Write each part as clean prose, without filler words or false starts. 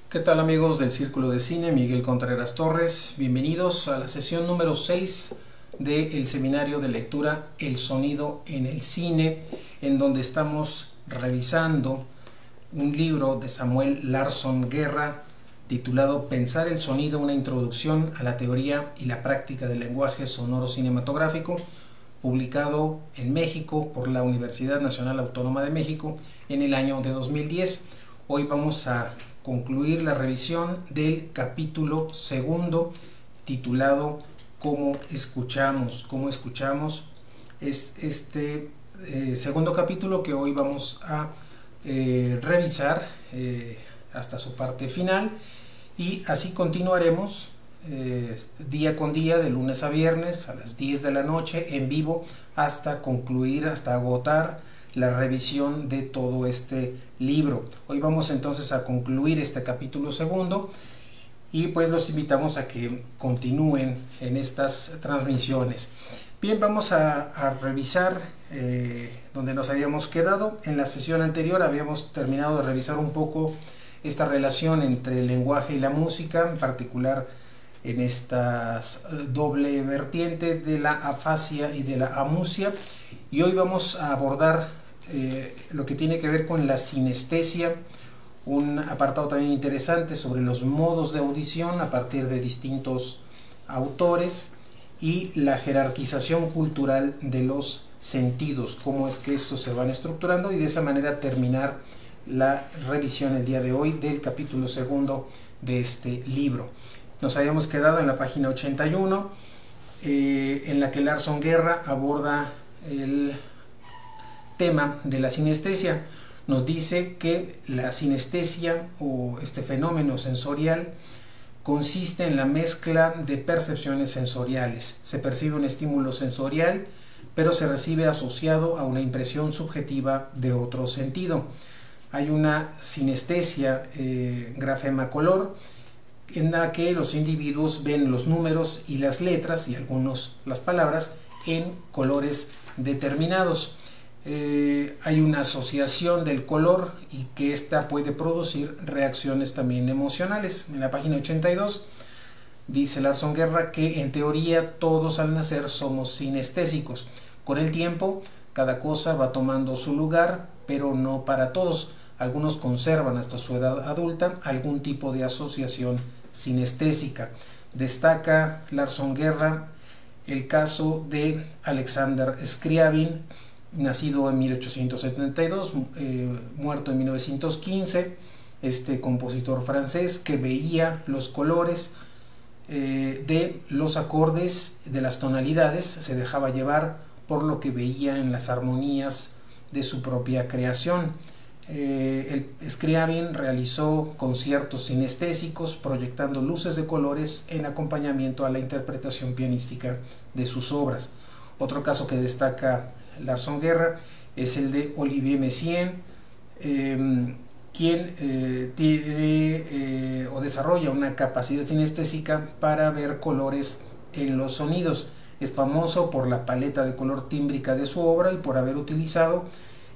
¿Qué tal amigos del Círculo de Cine? Miguel Contreras Torres. Bienvenidos a la sesión número 6 del seminario de lectura El sonido en el cine, en donde estamos revisando un libro de Samuel Larsson Guerra titulado Pensar el sonido, una introducción a la teoría y la práctica del lenguaje sonoro cinematográfico, publicado en México por la Universidad Nacional Autónoma de México en el año de 2010. Hoy vamos a concluir la revisión del capítulo segundo titulado ¿Cómo escuchamos? ¿Cómo escuchamos? Es este segundo capítulo que hoy vamos a revisar hasta su parte final, y así continuaremos día con día, de lunes a viernes a las 10 de la noche en vivo, hasta concluir, hasta agotar la revisión de todo este libro. Hoy vamos entonces a concluir este capítulo segundo y pues los invitamos a que continúen en estas transmisiones. Bien, vamos a revisar donde nos habíamos quedado. En la sesión anterior habíamos terminado de revisar un poco esta relación entre el lenguaje y la música, en particular en esta doble vertiente de la afasia y de la amusia, y hoy vamos a abordar lo que tiene que ver con la sinestesia, un apartado también interesante sobre los modos de audición a partir de distintos autores, y la jerarquización cultural de los sentidos, cómo es que estos se van estructurando, y de esa manera terminar la revisión el día de hoy del capítulo segundo de este libro. Nos habíamos quedado en la página 81, en la que Larsson Guerra aborda el tema de la sinestesia. Nos dice que la sinestesia, o este fenómeno sensorial, consiste en la mezcla de percepciones sensoriales. Se percibe un estímulo sensorial, pero se recibe asociado a una impresión subjetiva de otro sentido. Hay una sinestesia grafema-color, en la que los individuos ven los números y las letras, y algunos las palabras, en colores determinados. Hay una asociación del color, y que ésta puede producir reacciones también emocionales. En la página 82 dice Larsson Guerra que en teoría todos al nacer somos sinestésicos. Con el tiempo cada cosa va tomando su lugar, pero no para todos. Algunos conservan hasta su edad adulta algún tipo de asociación sinestésica. Destaca Larsson Guerra el caso de Alexander Scriabin, nacido en 1872, muerto en 1915, este compositor francés que veía los colores de los acordes, de las tonalidades, se dejaba llevar por lo que veía en las armonías de su propia creación. Scriabin realizó conciertos sinestésicos proyectando luces de colores en acompañamiento a la interpretación pianística de sus obras. Otro caso que destaca Larsson Guerra es el de Olivier Messiaen, quien tiene o desarrolla una capacidad sinestésica para ver colores en los sonidos. Es famoso por la paleta de color tímbrica de su obra y por haber utilizado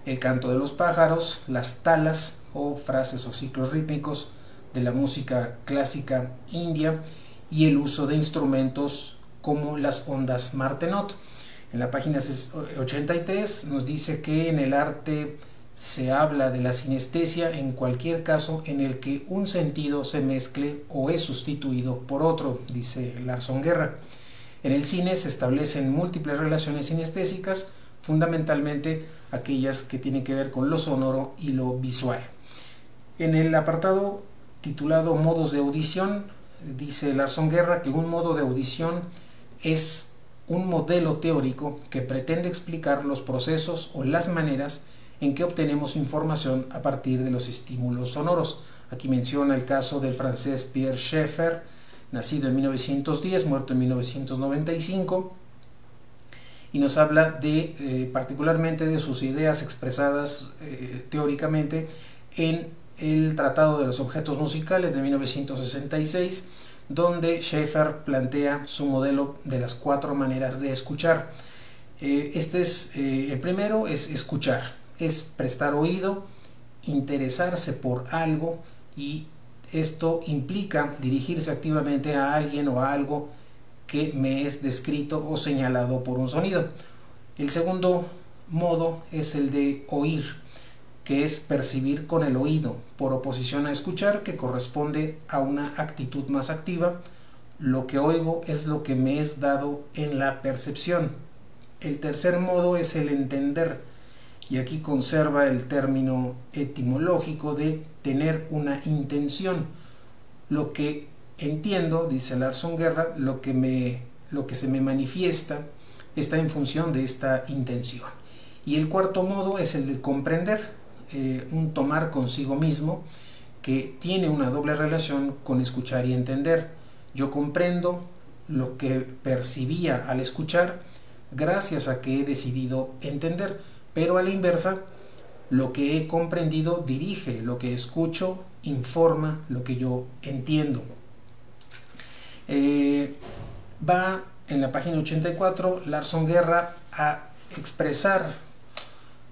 el canto de los pájaros, las talas o frases o ciclos rítmicos de la música clásica india, y el uso de instrumentos como las ondas Martenot. En la página 83 nos dice que en el arte se habla de la sinestesia en cualquier caso en el que un sentido se mezcle o es sustituido por otro, dice Larsson Guerra. En el cine se establecen múltiples relaciones sinestésicas, fundamentalmente aquellas que tienen que ver con lo sonoro y lo visual. En el apartado titulado Modos de audición, dice Larsson Guerra que un modo de audición es un modelo teórico que pretende explicar los procesos o las maneras en que obtenemos información a partir de los estímulos sonoros. Aquí menciona el caso del francés Pierre Schaeffer, nacido en 1910, muerto en 1995, y nos habla de particularmente de sus ideas expresadas teóricamente en el Tratado de los Objetos Musicales de 1966, donde Schaeffer plantea su modelo de las 4 maneras de escuchar. El primero es escuchar, es prestar oído, interesarse por algo y esto implica dirigirse activamente a alguien o a algo que me es descrito o señalado por un sonido. El segundo modo es el de oír, que es percibir con el oído, por oposición a escuchar, que corresponde a una actitud más activa. Lo que oigo es lo que me es dado en la percepción. El tercer modo es el entender, y aquí conserva el término etimológico de tener una intención. Lo que entiendo, dice Larson Guerra, lo que se me manifiesta está en función de esta intención. Y el cuarto modo es el de comprender, un tomar consigo mismo, que tiene una doble relación con escuchar y entender. Yo comprendo lo que percibía al escuchar gracias a que he decidido entender, pero a la inversa, lo que he comprendido dirige lo que escucho, informa lo que yo entiendo. Va en la página 84 Larson Guerra a expresar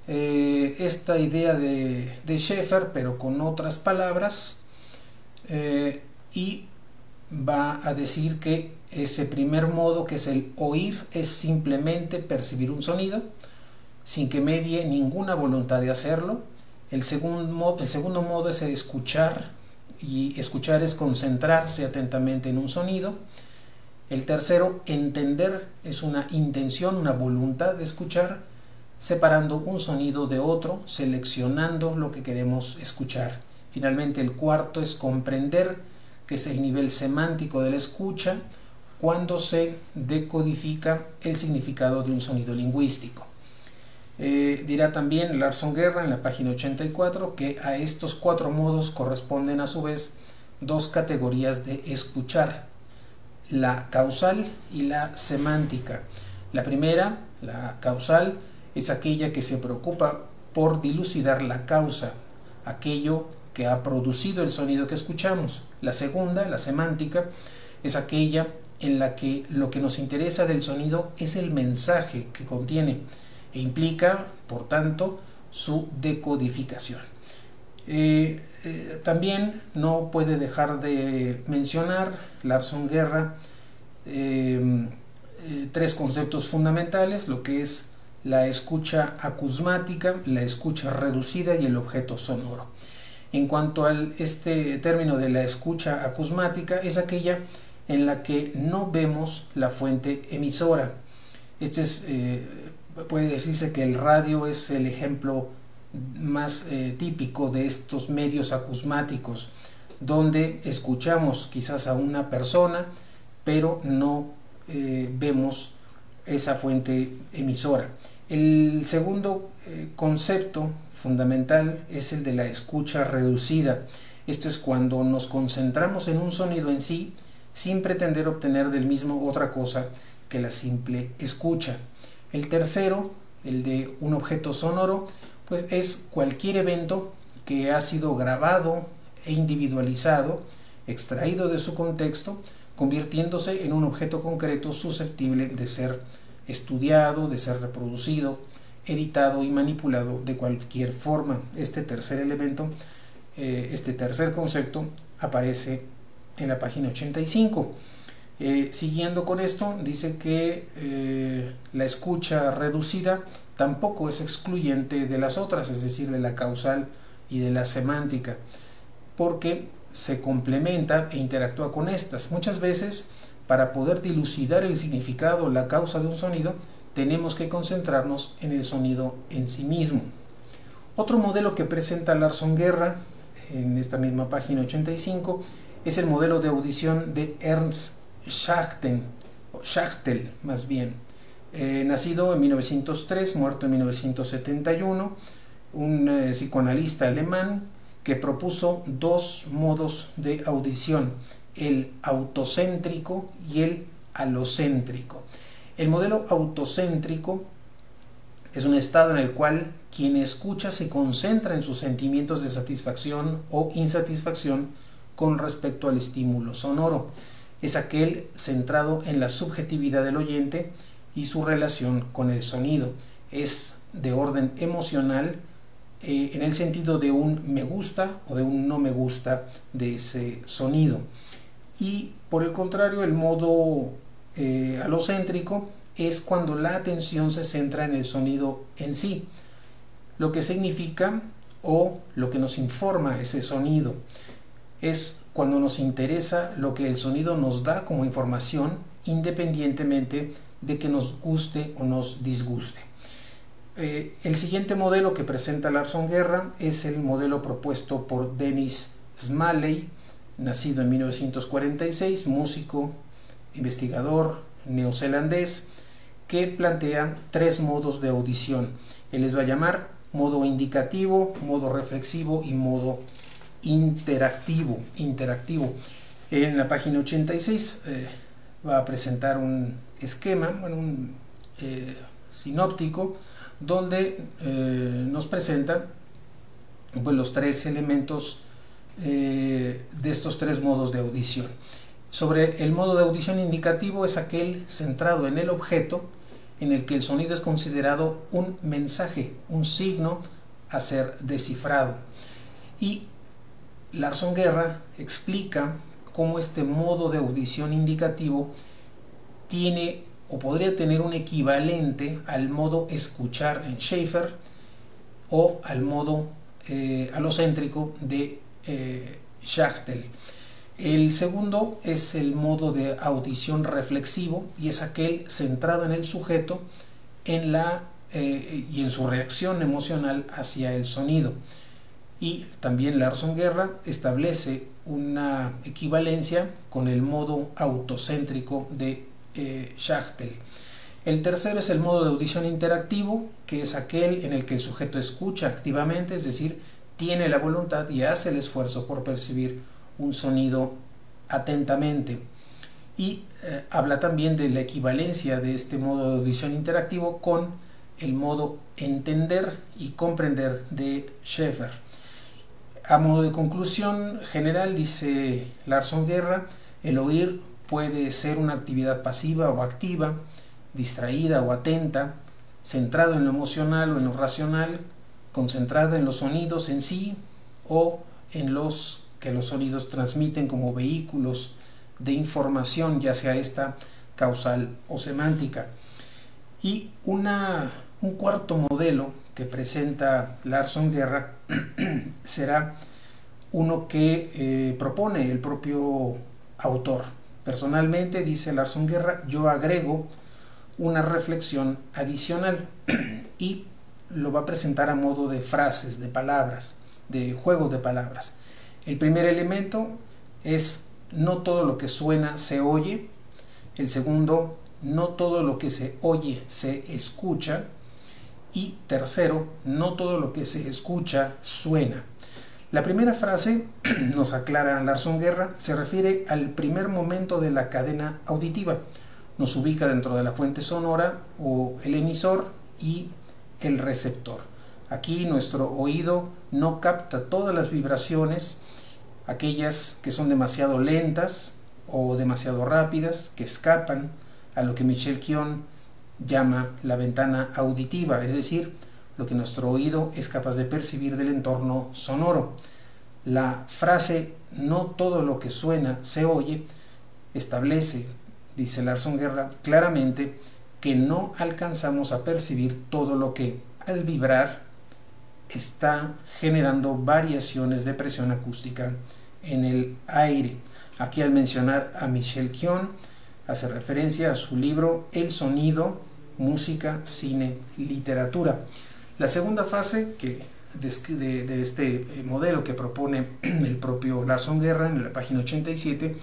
esta idea de Schaeffer, pero con otras palabras, y va a decir que ese primer modo, que es el oír, es simplemente percibir un sonido sin que medie ninguna voluntad de hacerlo. El segundo modo es el escuchar, y escuchar es concentrarse atentamente en un sonido. El tercero, entender, es una intención, una voluntad de escuchar, separando un sonido de otro, seleccionando lo que queremos escuchar. Finalmente, el cuarto es comprender, que es el nivel semántico de la escucha, cuando se decodifica el significado de un sonido lingüístico. Dirá también Larson Guerra en la página 84 que a estos cuatro modos corresponden a su vez dos categorías de escuchar: la causal y la semántica. La primera, la causal, es aquella que se preocupa por dilucidar la causa, aquello que ha producido el sonido que escuchamos. La segunda, la semántica, es aquella en la que lo que nos interesa del sonido es el mensaje que contiene e implica, por tanto, su decodificación. También no puede dejar de mencionar Larson Guerra tres conceptos fundamentales: lo que es la escucha acusmática, la escucha reducida y el objeto sonoro. En cuanto a este término de la escucha acusmática, es aquella en la que no vemos la fuente emisora. Puede decirse que el radio es el ejemplo más típico de estos medios acusmáticos, donde escuchamos quizás a una persona, pero no vemos esa fuente emisora. El segundo concepto fundamental es el de la escucha reducida. Esto es cuando nos concentramos en un sonido en sí, sin pretender obtener del mismo otra cosa que la simple escucha. El tercero, el de un objeto sonoro, pues es cualquier evento que ha sido grabado e individualizado, extraído de su contexto, convirtiéndose en un objeto concreto susceptible de ser estudiado, de ser reproducido, editado y manipulado de cualquier forma. Este tercer elemento, este tercer concepto, aparece en la página 85. Siguiendo con esto, dice que la escucha reducida tampoco es excluyente de las otras, es decir, de la causal y de la semántica, porque se complementa e interactúa con estas. Muchas veces, para poder dilucidar el significado o la causa de un sonido, tenemos que concentrarnos en el sonido en sí mismo. Otro modelo que presenta Larson Guerra en esta misma página 85 es el modelo de audición de Ernst Schachtel, más bien. Nacido en 1903, muerto en 1971, un psicoanalista alemán que propuso dos modos de audición: el autocéntrico y el alocéntrico. El modelo autocéntrico es un estado en el cual quien escucha se concentra en sus sentimientos de satisfacción o insatisfacción con respecto al estímulo sonoro. Es aquel centrado en la subjetividad del oyente y su relación con el sonido. Es de orden emocional, en el sentido de un me gusta o de un no me gusta de ese sonido. Y por el contrario, el modo alocéntrico es cuando la atención se centra en el sonido en sí, lo que significa o lo que nos informa ese sonido. Es cuando nos interesa lo que el sonido nos da como información, independientemente de que nos guste o nos disguste. El siguiente modelo que presenta Larson Guerra es el modelo propuesto por Dennis Smalley, nacido en 1946, músico, investigador neozelandés, que plantea 3 modos de audición. Él les va a llamar modo indicativo, modo reflexivo y modo interactivo. En la página 86 va a presentar un esquema, un sinóptico, donde nos presenta pues, los 3 elementos de estos 3 modos de audición. Sobre el modo de audición indicativo es aquel centrado en el objeto, en el que el sonido es considerado un mensaje, un signo a ser descifrado. Y Larson Guerra explica cómo este modo de audición indicativo tiene o podría tener un equivalente al modo escuchar en Schaeffer o al modo alocéntrico de Schachtel. El segundo es el modo de audición reflexivo y es aquel centrado en el sujeto y en su reacción emocional hacia el sonido. Y también Larson Guerra establece una equivalencia con el modo autocéntrico de Schachtel. El tercero es el modo de audición interactivo, que es aquel en el que el sujeto escucha activamente, es decir, tiene la voluntad y hace el esfuerzo por percibir un sonido atentamente. Y habla también de la equivalencia de este modo de audición interactivo con el modo entender y comprender de Schaeffer. A modo de conclusión general, dice Larson Guerra, el oír puede ser una actividad pasiva o activa, distraída o atenta, centrado en lo emocional o en lo racional, concentrada en los sonidos en sí o en los que los sonidos transmiten como vehículos de información, ya sea esta causal o semántica. Y un cuarto modelo que presenta Larson Guerra será uno que propone el propio autor. Personalmente, dice Larson Guerra, yo agrego una reflexión adicional y lo va a presentar a modo de frases, de palabras, de juego de palabras. El primer elemento es no todo lo que suena se oye. El segundo, no todo lo que se oye se escucha. Y tercero, no todo lo que se escucha suena. La primera frase, nos aclara Larson Guerra, se refiere al primer momento de la cadena auditiva. Nos ubica dentro de la fuente sonora o el emisor y el receptor. Aquí nuestro oído no capta todas las vibraciones, aquellas que son demasiado lentas o demasiado rápidas, que escapan a lo que Michel Quioin llama la ventana auditiva, es decir, lo que nuestro oído es capaz de percibir del entorno sonoro. La frase no todo lo que suena se oye establece, dice Larson Guerra, claramente que no alcanzamos a percibir todo lo que al vibrar está generando variaciones de presión acústica en el aire. Aquí, al mencionar a Michel Quioin, hace referencia a su libro El sonido, música, cine, literatura. La segunda fase de este modelo que propone el propio Larson Guerra en la página 87,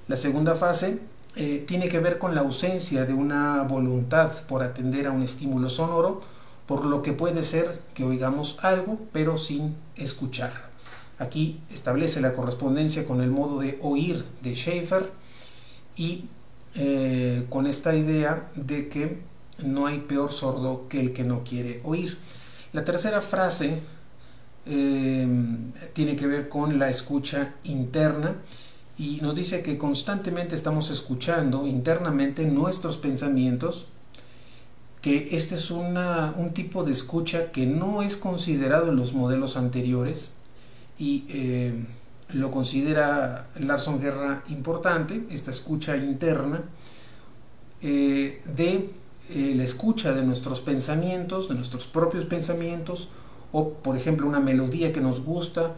la segunda fase tiene que ver con la ausencia de una voluntad por atender a un estímulo sonoro, por lo que puede ser que oigamos algo pero sin escucharlo. Aquí establece la correspondencia con el modo de oír de Schaeffer y con esta idea de que no hay peor sordo que el que no quiere oír. La tercera frase tiene que ver con la escucha interna y nos dice que constantemente estamos escuchando internamente nuestros pensamientos que este es un tipo de escucha que no es considerado en los modelos anteriores y lo considera Larson Guerra importante, esta escucha interna de la escucha de nuestros pensamientos, de nuestros propios pensamientos, o por ejemplo una melodía que nos gusta,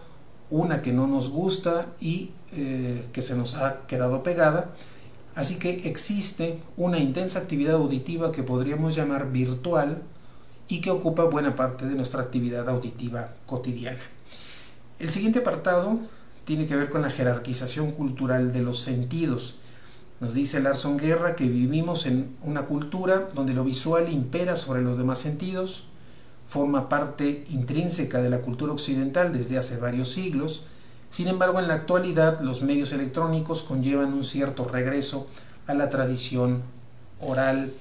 una que no nos gusta y que se nos ha quedado pegada. Así que existe una intensa actividad auditiva que podríamos llamar virtual y que ocupa buena parte de nuestra actividad auditiva cotidiana. El siguiente apartado tiene que ver con la jerarquización cultural de los sentidos. Nos dice Larson Guerra que vivimos en una cultura donde lo visual impera sobre los demás sentidos, forma parte intrínseca de la cultura occidental desde hace varios siglos. Sin embargo, en la actualidad los medios electrónicos conllevan un cierto regreso a la tradición oral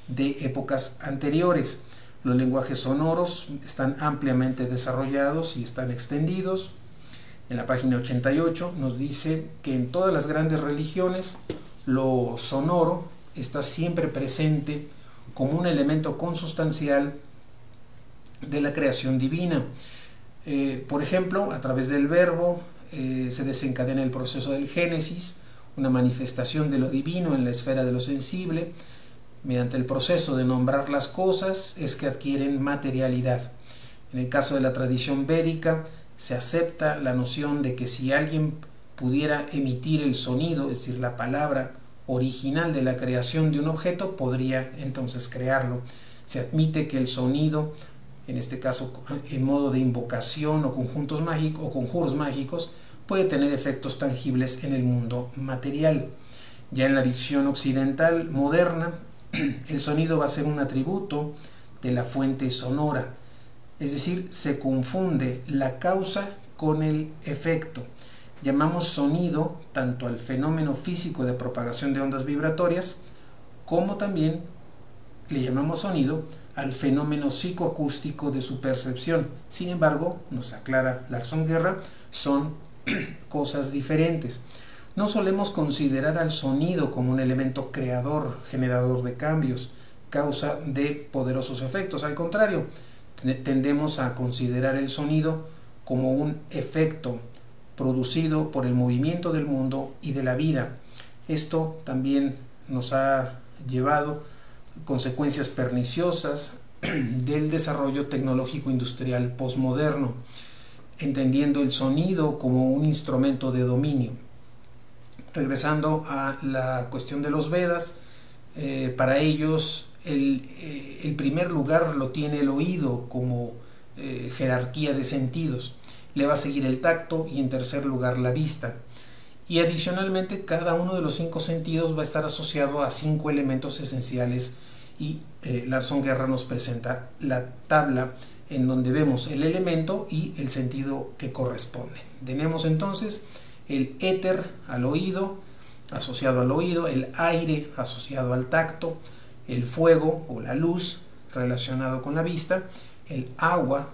de épocas anteriores. Los lenguajes sonoros están ampliamente desarrollados y están extendidos. En la página 88 nos dice que en todas las grandes religiones lo sonoro está siempre presente como un elemento consustancial de la creación divina. Por ejemplo, a través del verbo se desencadena el proceso del Génesis, una manifestación de lo divino en la esfera de lo sensible. Mediante el proceso de nombrar las cosas es que adquieren materialidad. En el caso de la tradición védica, se acepta la noción de que si alguien pudiera emitir el sonido, es decir, la palabra original de la creación de un objeto, podría entonces crearlo. Se admite que el sonido, en este caso en modo de invocación o conjuntos mágicos o conjuros mágicos, puede tener efectos tangibles en el mundo material. Ya en la visión occidental moderna, el sonido va a ser un atributo de la fuente sonora, es decir, se confunde la causa con el efecto. Llamamos sonido tanto al fenómeno físico de propagación de ondas vibratorias, como también le llamamos sonido al fenómeno psicoacústico de su percepción. Sin embargo, nos aclara Larson Guerra, son cosas diferentes. No solemos considerar al sonido como un elemento creador, generador de cambios, causa de poderosos efectos. Al contrario, tendemos a considerar el sonido como un efecto producido por el movimiento del mundo y de la vida. Esto también nos ha llevado consecuencias perniciosas del desarrollo tecnológico industrial posmoderno, entendiendo el sonido como un instrumento de dominio. Regresando a la cuestión de los Vedas, para ellos el primer lugar lo tiene el oído como jerarquía de sentidos, le va a seguir el tacto y en tercer lugar la vista. Y adicionalmente cada uno de los 5 sentidos va a estar asociado a 5 elementos esenciales y Larson Guerra nos presenta la tabla en donde vemos el elemento y el sentido que corresponde. Tenemos entonces el éter al oído, asociado al oído, el aire asociado al tacto, el fuego o la luz relacionado con la vista, el agua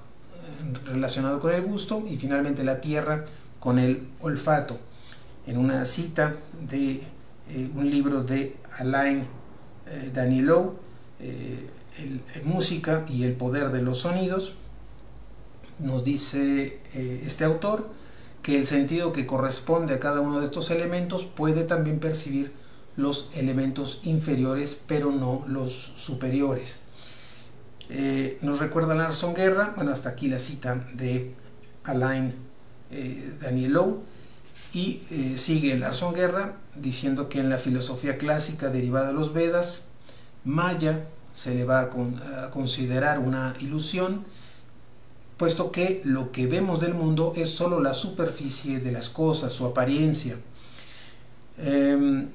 relacionado con el gusto y finalmente la tierra con el olfato. En una cita de un libro de Alain Danielou, Música y el poder de los sonidos, nos dice este autor que el sentido que corresponde a cada uno de estos elementos puede también percibir los elementos inferiores, pero no los superiores. Nos recuerda Larson Guerra, bueno, hasta aquí la cita de Alain Danielou, y sigue Larson Guerra diciendo que en la filosofía clásica derivada de los Vedas, Maya se le va a considerar una ilusión, puesto que lo que vemos del mundo es solo la superficie de las cosas, su apariencia.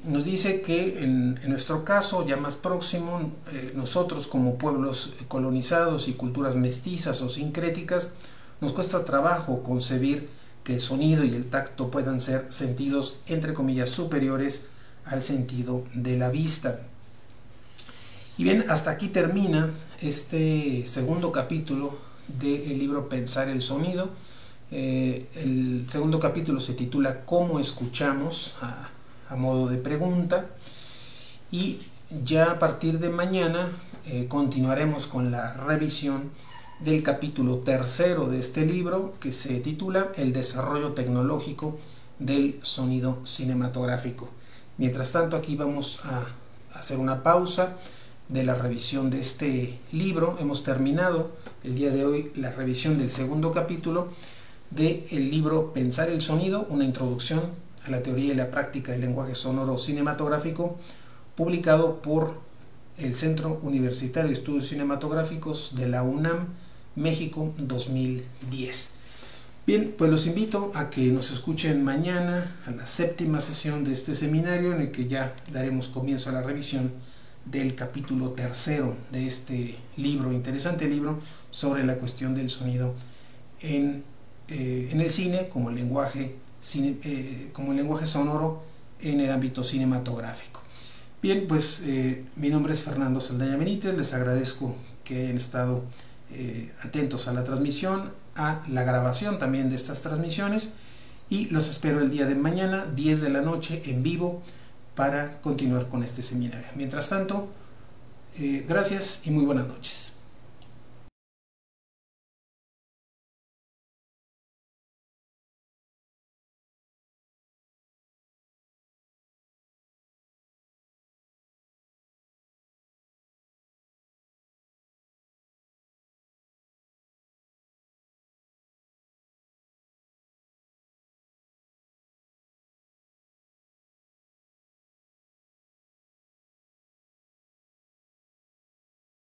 Nos dice que en nuestro caso ya más próximo, nosotros como pueblos colonizados y culturas mestizas o sincréticas, nos cuesta trabajo concebir que el sonido y el tacto puedan ser sentidos entre comillas superiores al sentido de la vista. Y bien, hasta aquí termina este segundo capítulo del libro Pensar el sonido. El segundo capítulo se titula ¿Cómo escuchamos?, a modo de pregunta, y ya a partir de mañana continuaremos con la revisión del capítulo tercero de este libro, que se titula El desarrollo tecnológico del sonido cinematográfico. Mientras tanto, aquí vamos a hacer una pausa de la revisión de este libro. Hemos terminado el día de hoy la revisión del segundo capítulo del libro Pensar el sonido, una introducción a la teoría y la práctica del lenguaje sonoro cinematográfico, publicado por el Centro Universitario de Estudios Cinematográficos de la UNAM, México, 2010. Bien, pues los invito a que nos escuchen mañana a la séptima sesión de este seminario, en el que ya daremos comienzo a la revisión del capítulo tercero de este libro, interesante libro sobre la cuestión del sonido en el cine como lenguaje sonoro en el ámbito cinematográfico. Bien, pues mi nombre es Fernando Saldaña Benítez. Les agradezco que hayan estado atentos a la transmisión, a la grabación también de estas transmisiones, y los espero el día de mañana, 10 de la noche, en vivo, para continuar con este seminario. Mientras tanto, gracias y muy buenas noches.